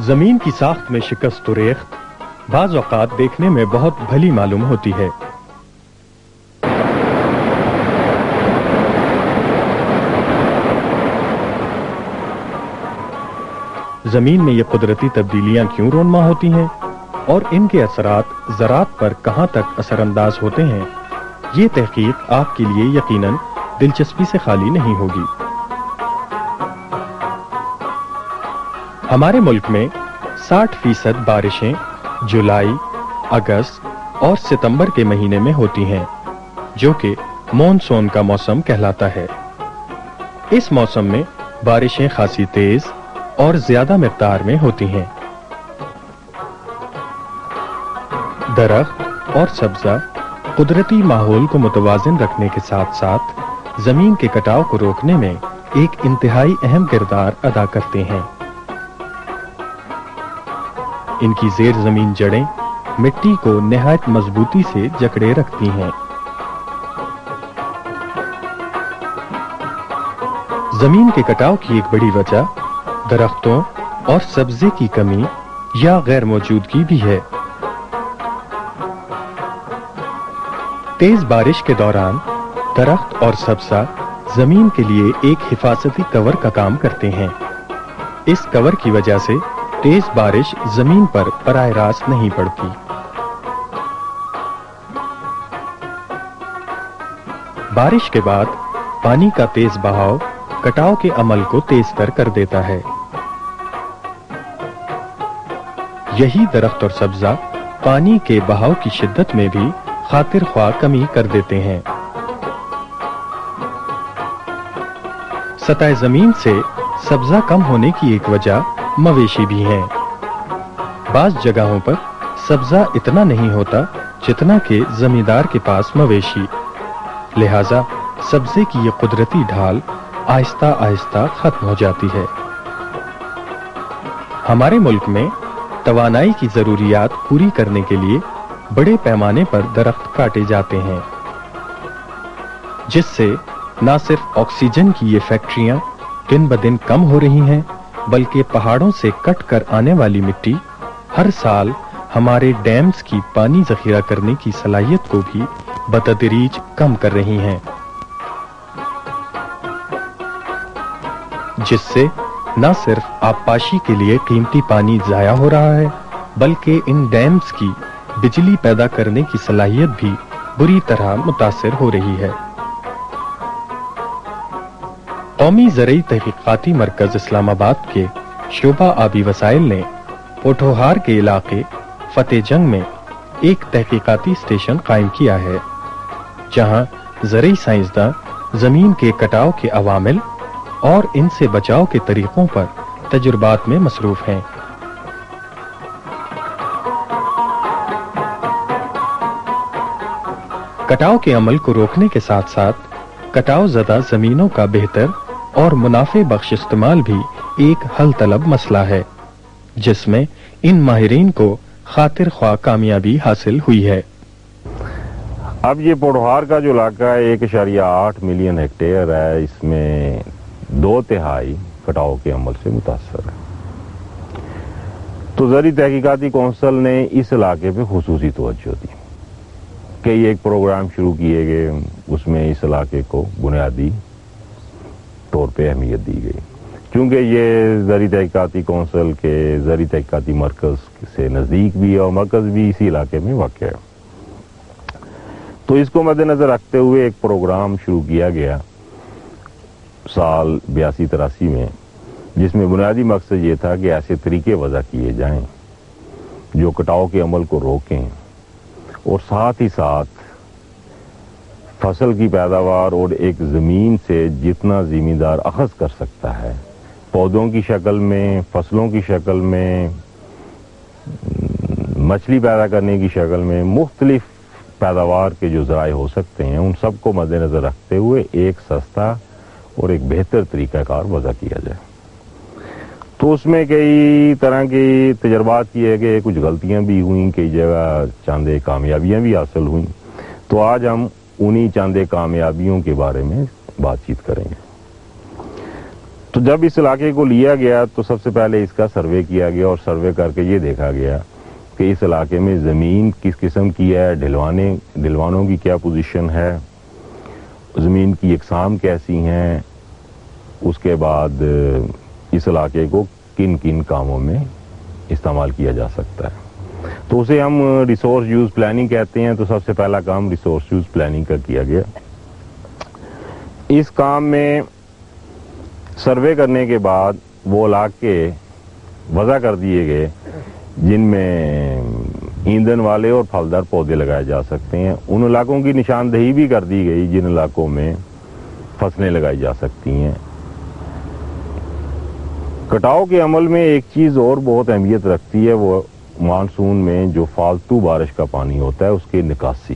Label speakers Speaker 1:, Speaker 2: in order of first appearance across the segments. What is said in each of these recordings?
Speaker 1: زمین کی ساخت میں شکست و ریخت بعض اوقات دیکھنے میں بہت بھلی معلوم ہوتی ہے. زمین میں یہ قدرتی تبدیلیاں کیوں رونما ہوتی ہیں اور ان کے اثرات زراعت پر کہاں تک اثر انداز ہوتے ہیں، یہ تحقیق آپ کے لیے یقیناً دلچسپی سے خالی نہیں ہوگی. ہمارے ملک میں 60% بارشیں جولائی، اگست اور ستمبر کے مہینے میں ہوتی ہیں، جو کہ مونسون کا موسم کہلاتا ہے. اس موسم میں بارشیں خاصی تیز اور زیادہ مقدار میں ہوتی ہیں. درخت اور سبزہ قدرتی ماحول کو متوازن رکھنے کے ساتھ ساتھ زمین کے کٹاؤ کو روکنے میں ایک انتہائی اہم کردار ادا کرتے ہیں. ان کی زیر زمین جڑیں مٹی کو نہایت مضبوطی سے جکڑے رکھتی ہیں. زمین کے کٹاؤ کی ایک بڑی وجہ درختوں اور سبزے کی کمی یا غیر موجودگی بھی ہے. تیز بارش کے دوران درخت اور سبزہ زمین کے لیے ایک حفاظتی کور کا کام کرتے ہیں. اس کور کی وجہ سے تیز بارش زمین پر براہ راست نہیں پڑتی. بارش کے بعد پانی کا تیز بہاؤ کٹاؤ کے عمل کو تیز تر کر دیتا ہے. یہی درخت اور سبزہ پانی کے بہاؤ کی شدت میں بھی خاطر خواہ کمی کر دیتے ہیں. سطح زمین سے سبزہ کم ہونے کی ایک وجہ مویشی بھی ہیں. بعض جگہوں پر سبزہ اتنا نہیں ہوتا جتنا کہ زمیندار کے پاس مویشی، لہذا سبزے کی یہ قدرتی ڈھال آہستہ آہستہ ختم ہو جاتی ہے. ہمارے ملک میں توانائی کی ضروریات پوری کرنے کے لیے بڑے پیمانے پر درخت کاٹے جاتے ہیں، جس سے نہ صرف آکسیجن کی یہ فیکٹریاں دن بدن کم ہو رہی ہیں، بلکہ پہاڑوں سے کٹ کر آنے والی مٹی ہر سال ہمارے ڈیمز کی پانی ذخیرہ کرنے کی صلاحیت کو بھی بتدریج کم کر رہی ہیں، جس سے نہ صرف آبپاشی کے لیے قیمتی پانی ضائع ہو رہا ہے، بلکہ ان ڈیمز کی بجلی پیدا کرنے کی صلاحیت بھی بری طرح متاثر ہو رہی ہے. قومی زرعی تحقیقاتی مرکز اسلام آباد کے شعبہ آبی وسائل نے پوٹھوہار کے علاقے فتح جنگ میں ایک تحقیقاتی اسٹیشن قائم کیا ہے، جہاں زرعی سائنسداں زمین کے کٹاؤ کے عوامل اور ان سے بچاؤ کے طریقوں پر تجربات میں مصروف ہیں. کٹاؤ کے عمل کو روکنے کے ساتھ ساتھ کٹاؤ زدہ زمینوں کا بہتر اور منافع بخش استعمال بھی ایک حل طلب مسئلہ ہے، جس میں ان ماہرین کو خاطر خواہ کامیابی حاصل ہوئی ہے.
Speaker 2: اب یہ پوٹھوہار کا جو علاقہ ہے 1.8 ملین ہیکٹیئر ہے، اس میں 2/3 کٹاؤ کے عمل سے متاثر ہے. تو زرعی تحقیقاتی کونسل نے اس علاقے پہ خصوصی توجہ دی. کئی ایک پروگرام شروع کیے گئے، اس میں اس علاقے کو بنیادی طور پہ اہمیت دی گئی، کیونکہ یہ زرعی تحقیقاتی کونسل کے زرعی تحقیقاتی مرکز سے نزدیک بھی ہے اور مرکز بھی اسی علاقے میں واقع ہے. تو اس کو مد نظر رکھتے ہوئے ایک پروگرام شروع کیا گیا سال 82-83 میں، جس میں بنیادی مقصد یہ تھا کہ ایسے طریقے وضع کیے جائیں جو کٹاؤ کے عمل کو روکیں اور ساتھ ہی ساتھ فصل کی پیداوار اور ایک زمین سے جتنا زمیندار اخذ کر سکتا ہے، پودوں کی شکل میں، فصلوں کی شکل میں، مچھلی پیدا کرنے کی شکل میں، مختلف پیداوار کے جو ذرائع ہو سکتے ہیں، ان سب کو مد نظر رکھتے ہوئے ایک سستا اور ایک بہتر طریقہ کار وضع کیا جائے. تو اس میں کئی طرح کے تجربات کیے گئے، کچھ غلطیاں بھی ہوئیں، کئی جگہ چند کامیابیاں بھی حاصل ہوئیں. تو آج ہم انہی چند کامیابیوں کے بارے میں بات چیت کریں گے. تو جب اس علاقے کو لیا گیا تو سب سے پہلے اس کا سروے کیا گیا، اور سروے کر کے یہ دیکھا گیا کہ اس علاقے میں زمین کس قسم کی ہے، ڈھلوانوں کی کیا پوزیشن ہے، زمین کی اقسام کیسی ہیں، اس کے بعد اس علاقے کو کن کن کاموں میں استعمال کیا جا سکتا ہے۔ تو اسے ہم ریسورس یوز پلاننگ کہتے ہیں۔ تو سب سے پہلا کام ریسورس یوز پلاننگ کا کیا گیا۔ اس کام میں سروے کرنے کے بعد وہ علاقے وضع کر دیے گئے جن میں ایندھن والے اور پھلدار پودے لگائے جا سکتے ہیں۔ ان علاقوں کی نشاندہی بھی کر دی گئی جن علاقوں میں فصلیں لگائی جا سکتی ہیں۔ کٹاؤ کے عمل میں ایک چیز اور بہت اہمیت رکھتی ہے، وہ مانسون میں جو فالتو بارش کا پانی ہوتا ہے اس کی نکاسی۔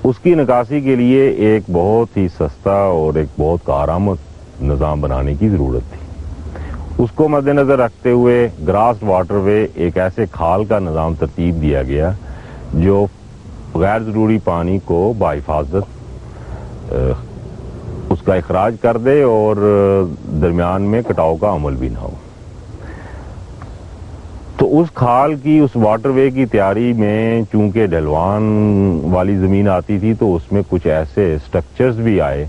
Speaker 2: اس کی نکاسی کے لیے ایک بہت ہی سستا اور ایک بہت کارآمد نظام بنانے کی ضرورت تھی۔ اس کو مد نظر رکھتے ہوئے گراس واٹر وے ایک ایسے کھال کا نظام ترتیب دیا گیا جو غیر ضروری پانی کو بحفاظت اس کا اخراج کر دے اور درمیان میں کٹاؤ کا عمل بھی نہ ہو۔ تو اس کھال کی، اس واٹر وے کی تیاری میں چونکہ ڈھلوان والی زمین آتی تھی تو اس میں کچھ ایسے سٹرکچرز بھی آئے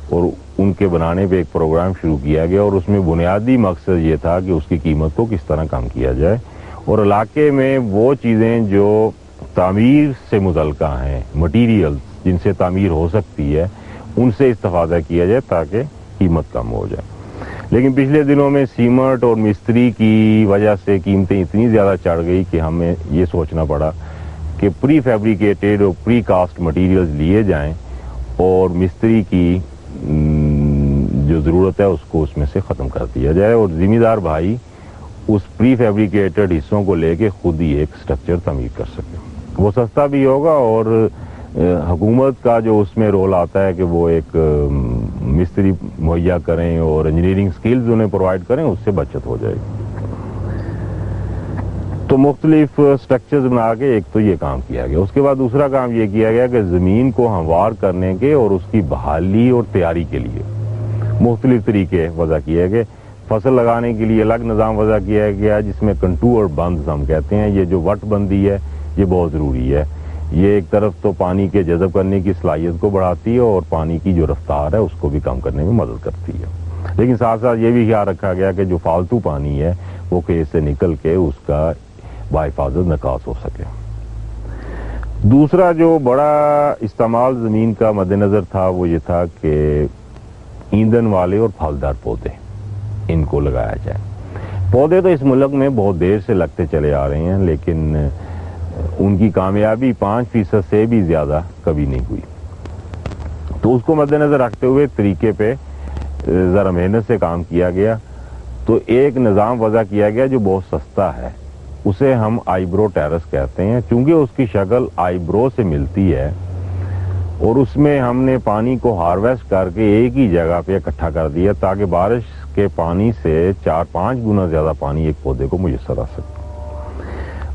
Speaker 2: اور ان کے بنانے پہ ایک پروگرام شروع کیا گیا، اور اس میں بنیادی مقصد یہ تھا کہ اس کی قیمت کو کس طرح کم کیا جائے اور علاقے میں وہ چیزیں جو تعمیر سے متعلقہ ہیں، مٹیریل جن سے تعمیر ہو سکتی ہے، ان سے استفادہ کیا جائے تاکہ قیمت کم ہو جائے۔ لیکن پچھلے دنوں میں سیمنٹ اور مستری کی وجہ سے قیمتیں اتنی زیادہ چڑھ گئی کہ ہمیں یہ سوچنا پڑا کہ پری فیبریکیٹڈ اور پری کاسٹ مٹیریلز لیے جائیں اور مستری کی جو ضرورت ہے اس کو اس میں سے ختم کر دیا جائے، اور ذمہ دار بھائی اس پری فیبریکیٹڈ حصوں کو لے کے خود ہی ایک سٹرکچر تعمیر کر سکے۔ وہ سستا بھی ہوگا، اور حکومت کا جو اس میں رول آتا ہے کہ وہ ایک مستری مہیا کریں اور انجینئرنگ سکلز انہیں پرووائڈ کریں، اس سے بچت ہو جائے گی۔ تو مختلف سٹرکچرز بنا کے ایک تو یہ کام کیا گیا۔ اس کے بعد دوسرا کام یہ کیا گیا کہ زمین کو ہموار کرنے کے اور اس کی بحالی اور تیاری کے لیے مختلف طریقے وضع کیے گئے۔ فصل لگانے کے لیے الگ نظام وضع کیا گیا جس میں کنٹور بند ہم کہتے ہیں۔ یہ جو وٹ بندی ہے یہ بہت ضروری ہے۔ یہ ایک طرف تو پانی کے جذب کرنے کی صلاحیت کو بڑھاتی ہے اور پانی کی جو رفتار ہے اس کو بھی کم کرنے میں مدد کرتی ہے، لیکن ساتھ ساتھ یہ بھی خیال رکھا گیا کہ جو فالتو پانی ہے وہ کھیت سے نکل کے اس کا بحفاظت نکاس ہو سکے۔ دوسرا جو بڑا استعمال زمین کا مد نظر تھا وہ یہ تھا کہ ایندھن والے اور پھلدار پودے ان کو لگایا جائے۔ پودے تو اس ملک میں بہت دیر سے لگتے چلے آ رہے ہیں، لیکن ان کی کامیابی 5% سے بھی زیادہ کبھی نہیں ہوئی۔ تو اس کو مد نظر رکھتے ہوئے طریقے پہ ذرا محنت سے کام کیا گیا۔ تو ایک نظام وضع کیا گیا جو بہت سستا ہے، اسے ہم آئی برو ٹیرس کہتے ہیں، چونکہ اس کی شکل آئی برو سے ملتی ہے، اور اس میں ہم نے پانی کو ہارویسٹ کر کے ایک ہی جگہ پہ اکٹھا کر دیا تاکہ بارش کے پانی سے 4-5 گنا زیادہ پانی ایک پودے کو میسر آ سکے۔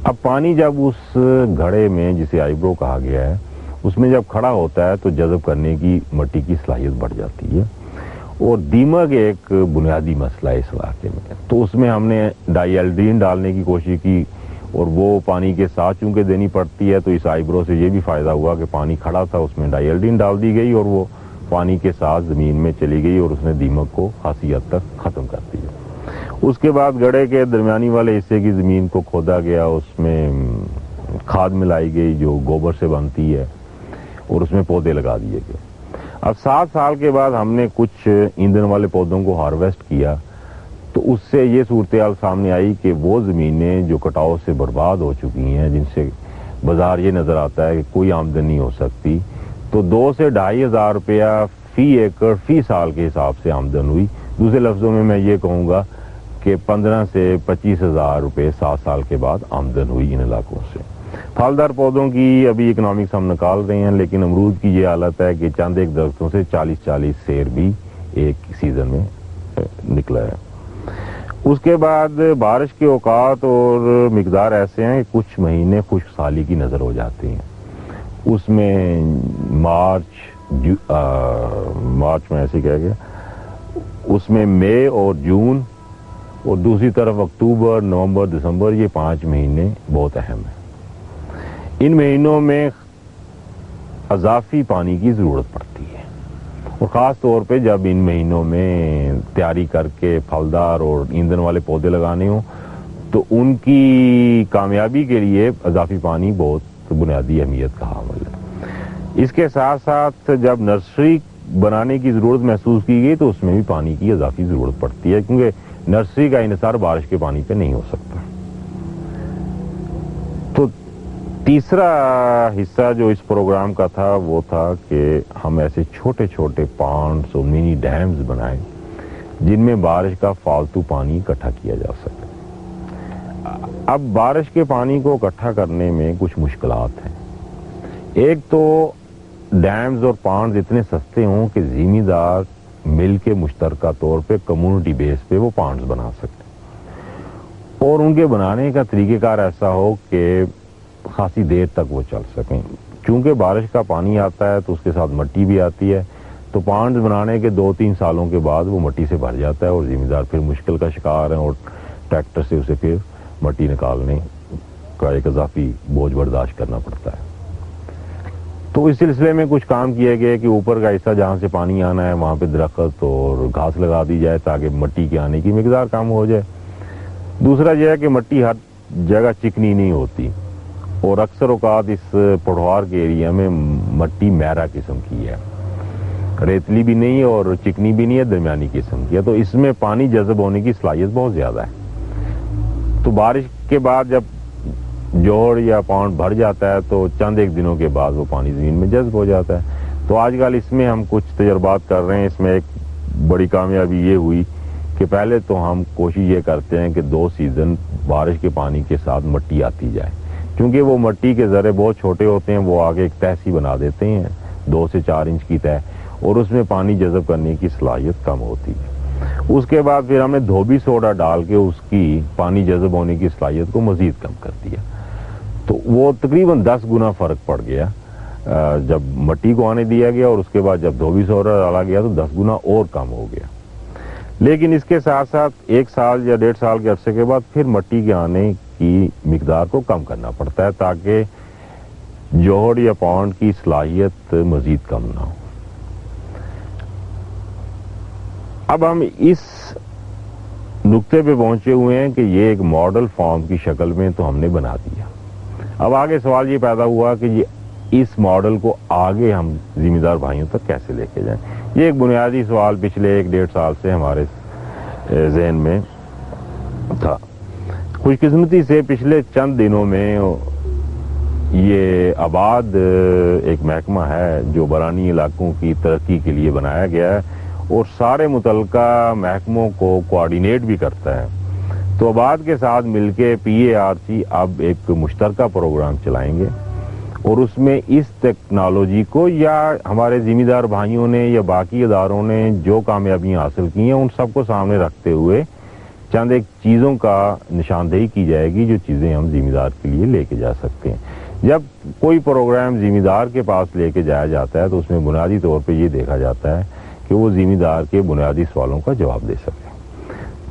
Speaker 2: اب پانی جب اس گھڑے میں، جسے آئی برو کہا گیا ہے، اس میں جب کھڑا ہوتا ہے تو جذب کرنے کی مٹی کی صلاحیت بڑھ جاتی ہے، اور دیمک ایک بنیادی مسئلہ ہے اس علاقے میں۔ تو اس میں ہم نے ڈائی ایلڈرین ڈالنے کی کوشش کی، اور وہ پانی کے ساتھ چونکہ دینی پڑتی ہے، تو اس آئی برو سے یہ بھی فائدہ ہوا کہ پانی کھڑا تھا اس میں ڈائی ایلڈرین ڈال دی گئی اور وہ پانی کے ساتھ زمین میں چلی گئی اور اس نے دیمک کو خاصی حد تک ختم کر دیا۔ اس کے بعد گڑھے کے درمیانی والے حصے کی زمین کو کھودا گیا، اس میں کھاد ملائی گئی جو گوبر سے بنتی ہے، اور اس میں پودے لگا دیے گئے۔ اب 7 سال کے بعد ہم نے کچھ ایندھن والے پودوں کو ہارویسٹ کیا، تو اس سے یہ صورتحال سامنے آئی کہ وہ زمینیں جو کٹاؤ سے برباد ہو چکی ہیں، جن سے بازار یہ نظر آتا ہے کہ کوئی آمدنی نہیں ہو سکتی، تو 2 سے 2,500 روپیہ فی ایکڑ فی سال کے حساب سے آمدن ہوئی۔ دوسرے لفظوں میں میں یہ کہوں گا کہ 15 سے 25,000 روپے 7 سال کے بعد آمدن ہوئی ان علاقوں سے۔ پھلدار پودوں کی ابھی اکنامکس ہم نکال رہے ہیں، لیکن امرود کی یہ حالت ہے کہ چند ایک درختوں سے 40 سیر بھی ایک سیزن میں نکلا ہے۔ اس کے بعد بارش کے اوقات اور مقدار ایسے ہیں کہ کچھ مہینے خشک سالی کی نظر ہو جاتے ہیں۔ اس میں مارچ میں ایسے کہہ گیا اس میں مئی اور جون اور دوسری طرف اکتوبر، نومبر، دسمبر، یہ 5 مہینے بہت اہم ہیں۔ ان مہینوں میں اضافی پانی کی ضرورت پڑتی ہے، اور خاص طور پہ جب ان مہینوں میں تیاری کر کے پھلدار اور ایندھن والے پودے لگانے ہوں تو ان کی کامیابی کے لیے اضافی پانی بہت بنیادی اہمیت کا حامل ہے۔ اس کے ساتھ ساتھ جب نرسری بنانے کی ضرورت محسوس کی گئی تو اس میں بھی پانی کی اضافی ضرورت پڑتی ہے، کیونکہ نرسری کا انحصار بارش کے پانی پہ نہیں ہو سکتا۔ تو تیسرا حصہ جو اس پروگرام کا تھا وہ تھا کہ ہم ایسے چھوٹے چھوٹے پانڈز اور منی ڈیمز بنائیں جن میں بارش کا فالتو پانی اکٹھا کیا جا سکے۔ اب بارش کے پانی کو اکٹھا کرنے میں کچھ مشکلات ہیں۔ ایک تو ڈیمز اور پانڈز اتنے سستے ہوں کہ زمیندار مل کے مشترکہ طور پہ کمیونٹی بیس پہ وہ پانڈز بنا سکتے، اور ان کے بنانے کا طریقہ کار ایسا ہو کہ خاصی دیر تک وہ چل سکیں۔ چونکہ بارش کا پانی آتا ہے تو اس کے ساتھ مٹی بھی آتی ہے، تو پانڈز بنانے کے 2-3 سالوں کے بعد وہ مٹی سے بھر جاتا ہے اور زمیندار پھر مشکل کا شکار ہیں اور ٹریکٹر سے اسے پھر مٹی نکالنے کا ایک اضافی بوجھ برداشت کرنا پڑتا ہے۔ تو اس سلسلے میں کچھ کام کیے گئے کہ اوپر کا حصہ جہاں سے پانی آنا ہے وہاں پہ درخت اور گھاس لگا دی جائے تاکہ مٹی کے آنے کی مقدار کم ہو جائے۔ دوسرا یہ ہے کہ مٹی ہر جگہ چکنی نہیں ہوتی، اور اکثر اوقات اس پڑھوار کے ایریا میں مٹی میرا قسم کی ہے، ریتلی بھی نہیں اور چکنی بھی نہیں ہے، درمیانی قسم کی ہے، تو اس میں پانی جذب ہونے کی صلاحیت بہت زیادہ ہے۔ تو بارش کے بعد جب جوہر یا پانڈ بھر جاتا ہے تو چند ایک دنوں کے بعد وہ پانی زمین میں جذب ہو جاتا ہے۔ تو آج کل اس میں ہم کچھ تجربات کر رہے ہیں۔ اس میں ایک بڑی کامیابی یہ ہوئی کہ پہلے تو ہم کوشش یہ کرتے ہیں کہ 2 سیزن بارش کے پانی کے ساتھ مٹی آتی جائے، کیونکہ وہ مٹی کے ذرے بہت چھوٹے ہوتے ہیں، وہ آگے ایک تہ سی بنا دیتے ہیں 2 سے 4 انچ کی تہ، اور اس میں پانی جذب کرنے کی صلاحیت کم ہوتی ہے۔ اس کے بعد پھر ہم نے دھوبی سوڈا ڈال کے اس کی پانی جذب ہونے کی صلاحیت کو مزید کم کر دیا، تو وہ تقریباً 10 گنا فرق پڑ گیا جب مٹی کو آنے دیا گیا، اور اس کے بعد جب دھوبی سوڈا ڈالا گیا تو 10 گنا اور کم ہو گیا۔ لیکن اس کے ساتھ ساتھ 1 سال یا 1.5 سال کے عرصے کے بعد پھر مٹی کے آنے کی مقدار کو کم کرنا پڑتا ہے تاکہ جوہر یا پانڈ کی صلاحیت مزید کم نہ ہو۔ اب ہم اس نقطے پہ پہنچے ہوئے ہیں کہ یہ ایک ماڈل فارم کی شکل میں تو ہم نے بنا دیا۔ اب آگے سوال یہ پیدا ہوا کہ یہ اس ماڈل کو آگے ہم زمیندار بھائیوں تک کیسے لے کے جائیں۔ یہ ایک بنیادی سوال پچھلے 1-1.5 سال سے ہمارے ذہن میں تھا۔ خوش قسمتی سے پچھلے چند دنوں میں یہ آباد ایک محکمہ ہے جو برانی علاقوں کی ترقی کے لیے بنایا گیا ہے اور سارے متعلقہ محکموں کو کوآرڈینیٹ بھی کرتا ہے۔ تو آباد کے ساتھ مل کے PARC اب ایک مشترکہ پروگرام چلائیں گے، اور اس میں اس ٹیکنالوجی کو یا ہمارے زمیندار بھائیوں نے یا باقی اداروں نے جو کامیابیاں حاصل کی ہیں ان سب کو سامنے رکھتے ہوئے چند ایک چیزوں کا نشاندہی کی جائے گی جو چیزیں ہم زمیندار کے لیے لے کے جا سکتے ہیں۔ جب کوئی پروگرام زمیندار کے پاس لے کے جایا جاتا ہے تو اس میں بنیادی طور پہ یہ دیکھا جاتا ہے کہ وہ زمیندار کے بنیادی سوالوں کا جواب دے سکے۔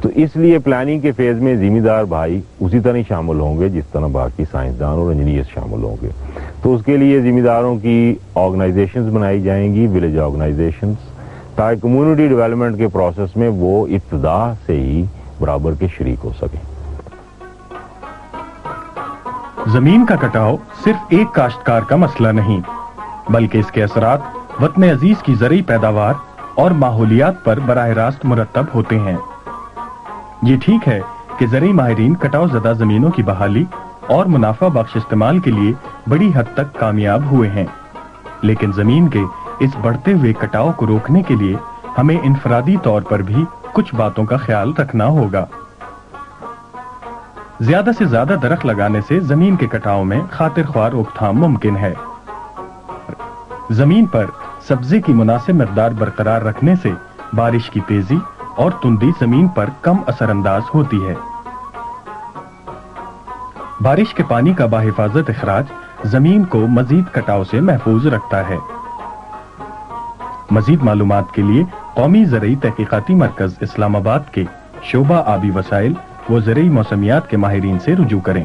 Speaker 2: تو اس لیے پلاننگ کے فیز میں زمیندار بھائی اسی طرح شامل ہوں گے جس طرح باقی سائنسدان اور انجینئر شامل ہوں گے۔ تو اس کے لیے زمینداروں کی آرگنائزیشنز بنائی جائیں گی، ولیج آرگنائزیشنز، تاکہ کمیونٹی ڈیولپمنٹ کے پروسیس میں وہ ابتدا سے ہی برابر کے شریک ہو سکیں۔
Speaker 1: زمین کا کٹاؤ صرف ایک کاشتکار کا مسئلہ نہیں، بلکہ اس کے اثرات وطن عزیز کی زرعی پیداوار اور ماحولیات پر براہ راست مرتب ہوتے ہیں۔ یہ ٹھیک ہے کہ زرعی ماہرین کٹاؤ زدہ زمینوں کی بحالی اور منافع بخش استعمال کے لیے بڑی حد تک کامیاب ہوئے ہیں، لیکن زمین کے اس بڑھتے ہوئے کٹاؤ کو روکنے کے لیے ہمیں انفرادی طور پر بھی کچھ باتوں کا خیال رکھنا ہوگا۔ زیادہ سے زیادہ درخت لگانے سے زمین کے کٹاؤ میں خاطر خوار روک تھام ممکن ہے۔ زمین پر سبزے کی مناسب مقدار برقرار رکھنے سے بارش کی تیزی اور تندی زمین پر کم اثر انداز ہوتی ہے۔ بارش کے پانی کا باحفاظت اخراج زمین کو مزید کٹاؤ سے محفوظ رکھتا ہے۔ مزید معلومات کے لیے قومی زرعی تحقیقاتی مرکز اسلام آباد کے شعبہ آبی وسائل و زرعی موسمیات کے ماہرین سے رجوع کریں۔